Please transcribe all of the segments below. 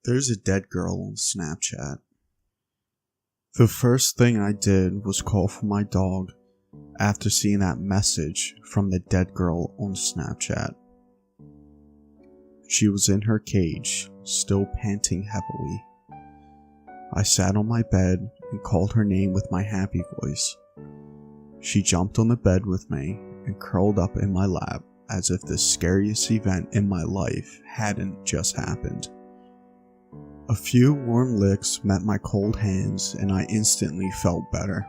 There's a dead girl on Snapchat. The first thing I did was call for my dog after seeing that message from the dead girl on Snapchat. She was in her cage, still panting heavily. I sat on my bed and called her name with my happy voice. She jumped on the bed with me and curled up in my lap as if the scariest event in my life hadn't just happened. A few warm licks met my cold hands and I instantly felt better.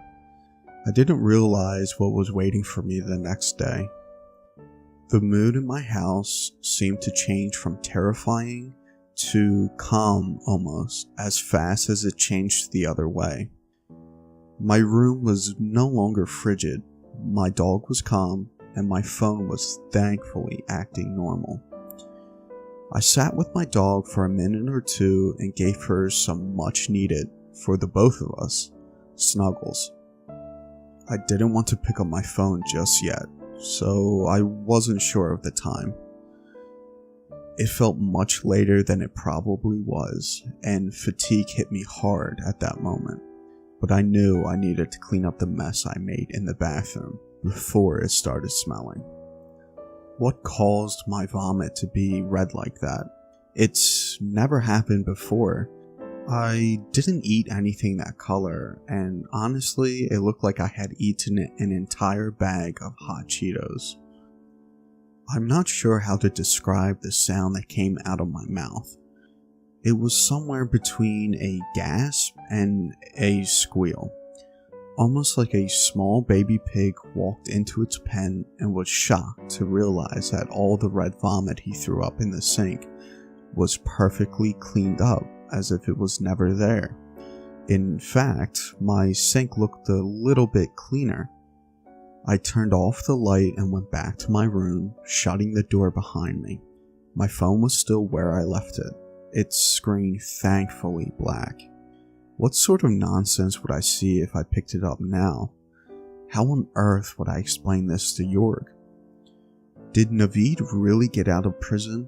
I didn't realize what was waiting for me the next day. The mood in my house seemed to change from terrifying to calm almost as fast as it changed the other way. My room was no longer frigid, my dog was calm, and my phone was thankfully acting normal. I sat with my dog for a minute or two and gave her some much needed, for the both of us, snuggles. I didn't want to pick up my phone just yet, so I wasn't sure of the time. It felt much later than it probably was, and fatigue hit me hard at that moment. But I knew I needed to clean up the mess I made in the bathroom before it started smelling. What caused my vomit to be red like that? It's never happened before. I didn't eat anything that color, and honestly, it looked like I had eaten an entire bag of hot Cheetos. I'm not sure how to describe the sound that came out of my mouth. It was somewhere between a gasp and a squeal. Almost like a small baby pig walked into its pen and was shocked to realize that all the red vomit he threw up in the sink was perfectly cleaned up as if it was never there. In fact, my sink looked a little bit cleaner. I turned off the light and went back to my room, shutting the door behind me. My phone was still where I left it, its screen thankfully black. What sort of nonsense would I see if I picked it up now? How on earth would I explain this to Jorg? Did Naveed really get out of prison?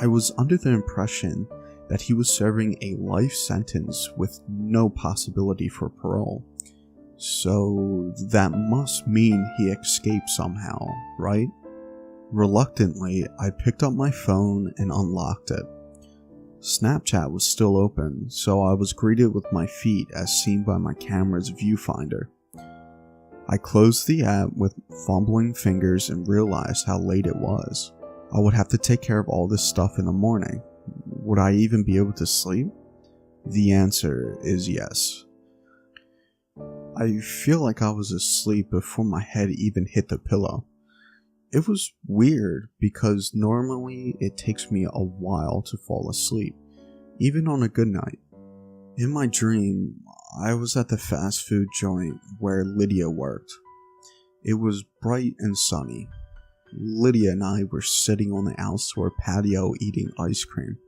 I was under the impression that he was serving a life sentence with no possibility for parole. So that must mean he escaped somehow, right? Reluctantly, I picked up my phone and unlocked it. Snapchat was still open, so I was greeted with my feet as seen by my camera's viewfinder. I closed the app with fumbling fingers and realized how late it was. I would have to take care of all this stuff in the morning. Would I even be able to sleep? The answer is yes. I feel like I was asleep before my head even hit the pillow. It was weird because normally it takes me a while to fall asleep, even on a good night. In my dream, I was at the fast food joint where Lydia worked. It was bright and sunny. Lydia and I were sitting on the outdoor patio eating ice cream.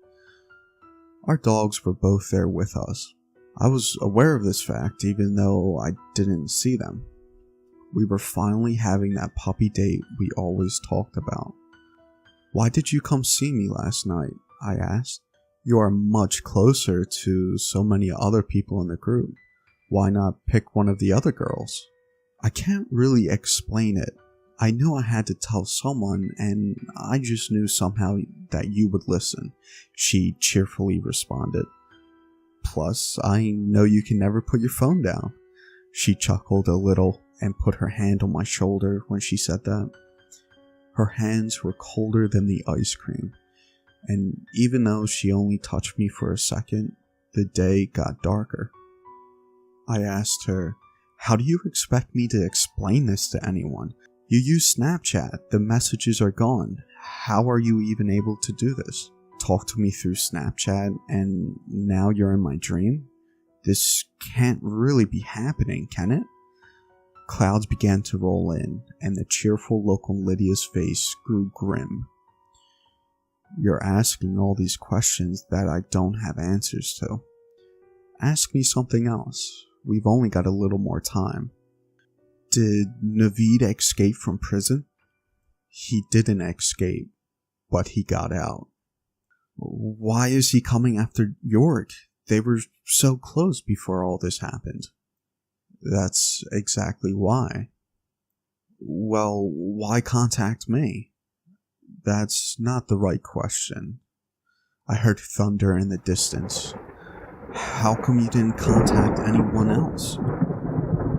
Our dogs were both there with us. I was aware of this fact even though I didn't see them. We were finally having that puppy date we always talked about. "Why did you come see me last night?" I asked. "You are much closer to so many other people in the group. Why not pick one of the other girls?" "I can't really explain it. I knew I had to tell someone and I just knew somehow that you would listen," she cheerfully responded. "Plus, I know you can never put your phone down." She chuckled a little and put her hand on my shoulder when she said that. Her hands were colder than the ice cream, and even though she only touched me for a second, the day got darker. I asked her, "How do you expect me to explain this to anyone? You use Snapchat, the messages are gone. How are you even able to do this? Talk to me through Snapchat and now you're in my dream? This can't really be happening, can it?" Clouds began to roll in, and the cheerful look on Lydia's face grew grim. "You're asking all these questions that I don't have answers to. Ask me something else. We've only got a little more time." "Did Naveed escape from prison?" "He didn't escape, but he got out." Why is he coming after York? They were so close before all this happened. That's exactly why. Well, why contact me? That's not the right question. I heard thunder in the distance. How come you didn't contact anyone else?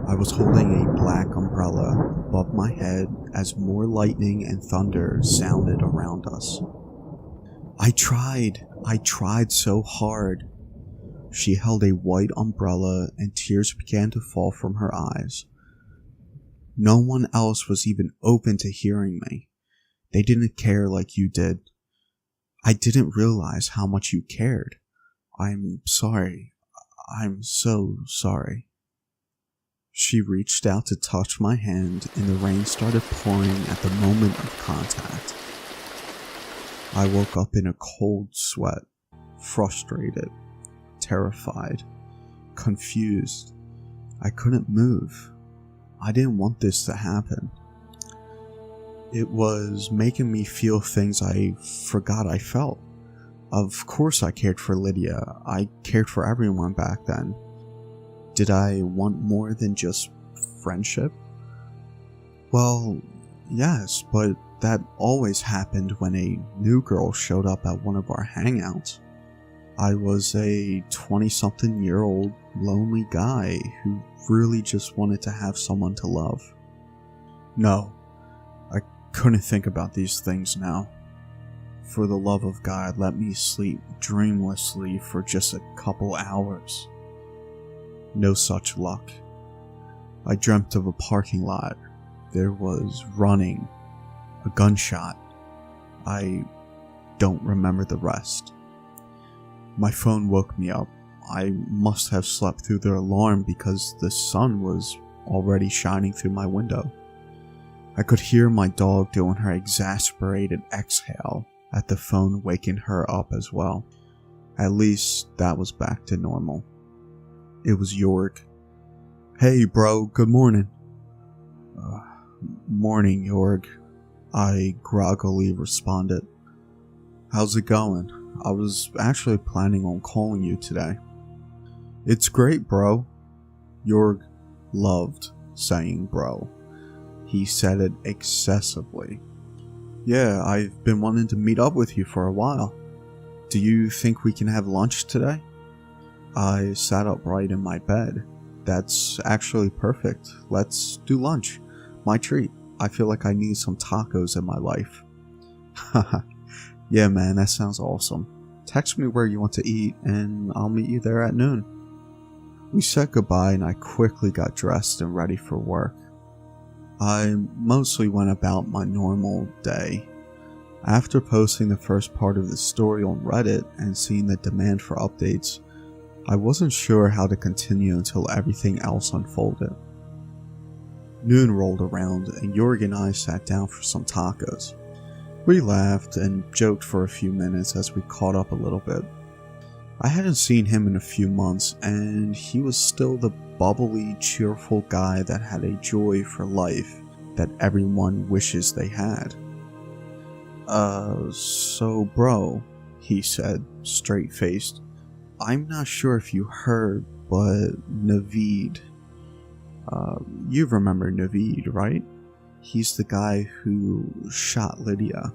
I was holding a black umbrella above my head as more lightning and thunder sounded around us. I tried so hard. She held a white umbrella and tears began to fall from her eyes. No one else was even open to hearing me. They didn't care like you did. I didn't realize how much you cared. I'm sorry. I'm so sorry. She reached out to touch my hand and the rain started pouring at the moment of contact. I woke up in a cold sweat, frustrated, terrified, confused. I couldn't move. I didn't want this to happen. It was making me feel things I forgot I felt. Of course I cared for Lydia. I cared for everyone back then. Did I want more than just friendship? Well, yes, but that always happened when a new girl showed up at one of our hangouts. I was a 20-something-year-old lonely guy who really just wanted to have someone to love. No, I couldn't think about these things now. For the love of God, let me sleep dreamlessly for just a couple hours. No such luck. I dreamt of a parking lot. There was running, a gunshot. I don't remember the rest. My phone woke me up. I must have slept through the alarm because the sun was already shining through my window. I could hear my dog doing her exasperated exhale at the phone, waking her up as well. At least that was back to normal. It was York. Hey bro, good morning. Morning, York. I groggily responded. How's it going? I was actually planning on calling you today. It's great, bro. York loved saying bro. He said it excessively. Yeah, I've been wanting to meet up with you for a while. Do you think we can have lunch today? I sat upright in my bed. That's actually perfect. Let's do lunch. My treat. I feel like I need some tacos in my life. Haha. Yeah man, that sounds awesome. Text me where you want to eat and I'll meet you there at noon. We said goodbye and I quickly got dressed and ready for work. I mostly went about my normal day. After posting the first part of the story on Reddit and seeing the demand for updates, I wasn't sure how to continue until everything else unfolded. Noon rolled around and Jorg and I sat down for some tacos. We laughed and joked for a few minutes as we caught up a little bit. I hadn't seen him in a few months and he was still the bubbly, cheerful guy that had a joy for life that everyone wishes they had. So bro, he said, straight-faced. I'm not sure if you heard, but Naveed. You remember Naveed, right? He's the guy who shot Lydia.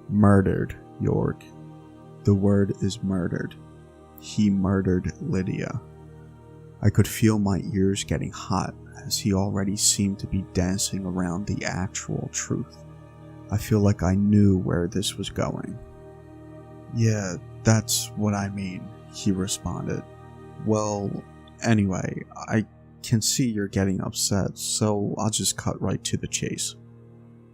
Murdered, York. The word is murdered. He murdered Lydia. I could feel my ears getting hot as he already seemed to be dancing around the actual truth. I feel like I knew where this was going. Yeah, that's what I mean, he responded. Well, anyway, I can see you're getting upset, so I'll just cut right to the chase.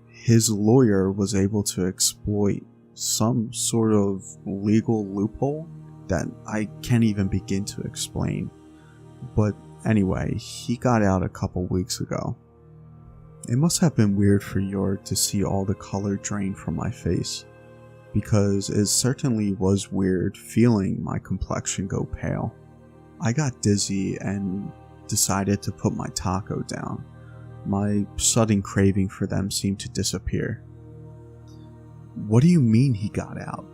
His lawyer was able to exploit some sort of legal loophole that I can't even begin to explain. But anyway, he got out a couple weeks ago. It must have been weird for York to see all the color drain from my face, because it certainly was weird feeling my complexion go pale. I got dizzy and decided to put my taco down. My sudden craving for them seemed to disappear. What do you mean he got out?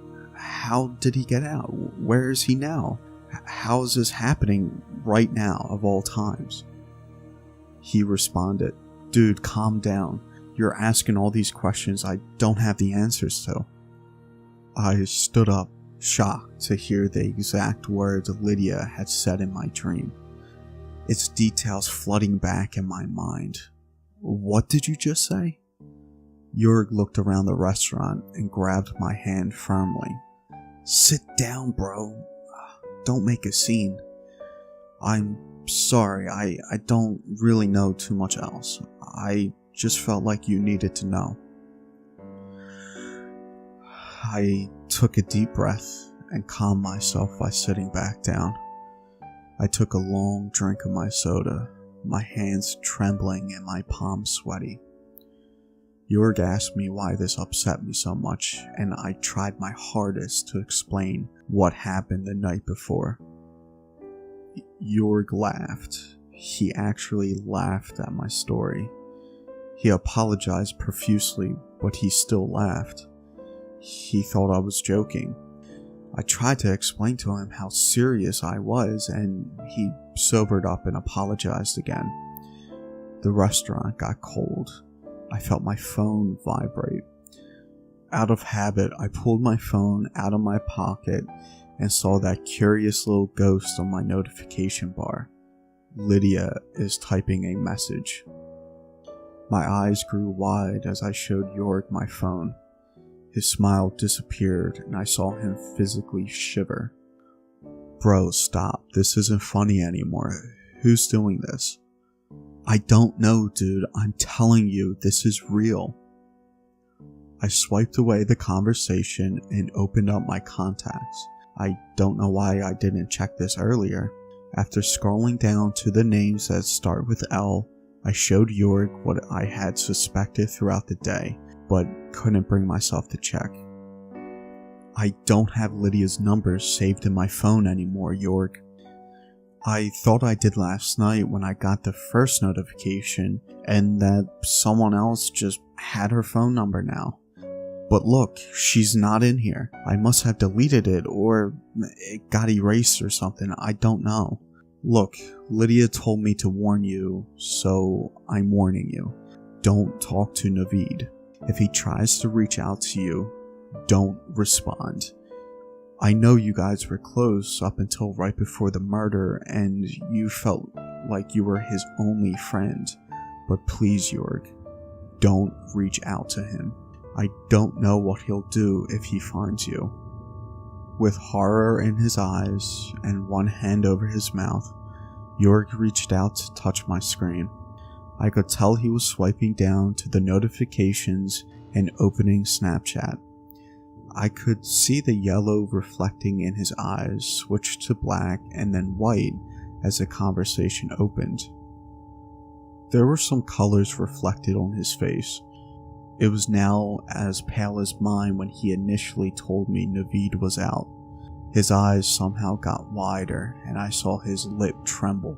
How did he get out? Where is he now? How is this happening right now of all times? He responded, "Dude, calm down. You're asking all these questions I don't have the answers to." I stood up, shocked to hear the exact words Lydia had said in my dream, its details flooding back in my mind. "What did you just say?" Jörg looked around the restaurant and grabbed my hand firmly. "Sit down, bro. Don't make a scene. I'm sorry, I don't really know too much else. I just felt like you needed to know." I took a deep breath and calmed myself by sitting back down. I took a long drink of my soda, my hands trembling and my palms sweaty. Jörg asked me why this upset me so much, and I tried my hardest to explain what happened the night before. Jörg laughed. He actually laughed at my story. He apologized profusely, but he still laughed. He thought I was joking. I tried to explain to him how serious I was, and he sobered up and apologized again. The restaurant got cold. I felt my phone vibrate. Out of habit, I pulled my phone out of my pocket and saw that curious little ghost on my notification bar. Lydia is typing a message. My eyes grew wide as I showed Jörg my phone. His smile disappeared and I saw him physically shiver. "Bro, stop. This isn't funny anymore. Who's doing this?" "I don't know, dude. I'm telling you, this is real." I swiped away the conversation and opened up my contacts. I don't know why I didn't check this earlier. After scrolling down to the names that start with L, I showed Jörg what I had suspected throughout the day, but couldn't bring myself to check. "I don't have Lydia's number saved in my phone anymore, Jörg. I thought I did last night when I got the first notification, and that someone else just had her phone number now. But look, she's not in here. I must have deleted it, or it got erased or something. I don't know. Look, Lydia told me to warn you, so I'm warning you. Don't talk to Naveed. If he tries to reach out to you, don't respond. I know you guys were close up until right before the murder, and you felt like you were his only friend. But please, Jörg, don't reach out to him. I don't know what he'll do if he finds you." With horror in his eyes and one hand over his mouth, Jörg reached out to touch my screen. I could tell he was swiping down to the notifications and opening Snapchat. I could see the yellow reflecting in his eyes switch to black and then white as the conversation opened. There were some colors reflected on his face. It was now as pale as mine when he initially told me Naveed was out. His eyes somehow got wider and I saw his lip tremble.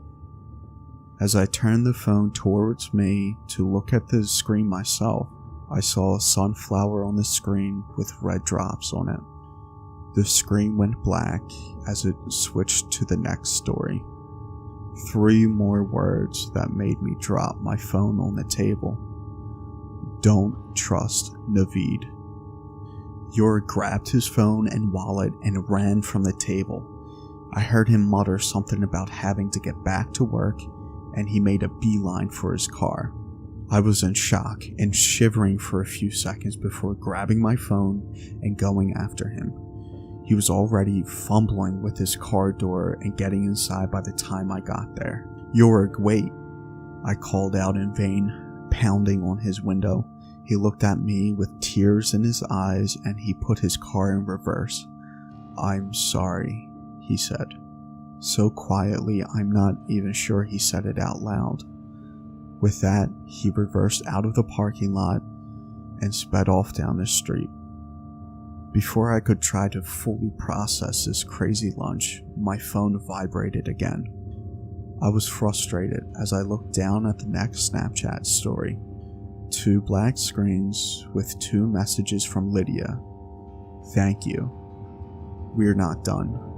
As I turned the phone towards me to look at the screen myself, I saw a sunflower on the screen with red drops on it. The screen went black as it switched to the next story. 3 more words that made me drop my phone on the table. Don't trust Naveed. Jörg grabbed his phone and wallet and ran from the table. I heard him mutter something about having to get back to work, and he made a beeline for his car. I was in shock and shivering for a few seconds before grabbing my phone and going after him. He was already fumbling with his car door and getting inside by the time I got there. "Jörg, wait!" I called out in vain, pounding on his window. He looked at me with tears in his eyes and he put his car in reverse. "I'm sorry," he said. So quietly I'm not even sure he said it out loud. With that, he reversed out of the parking lot and sped off down the street. Before I could try to fully process this crazy lunch, my phone vibrated again. I was frustrated as I looked down at the next Snapchat story. 2 black screens with 2 messages from Lydia. "Thank you. we're not done.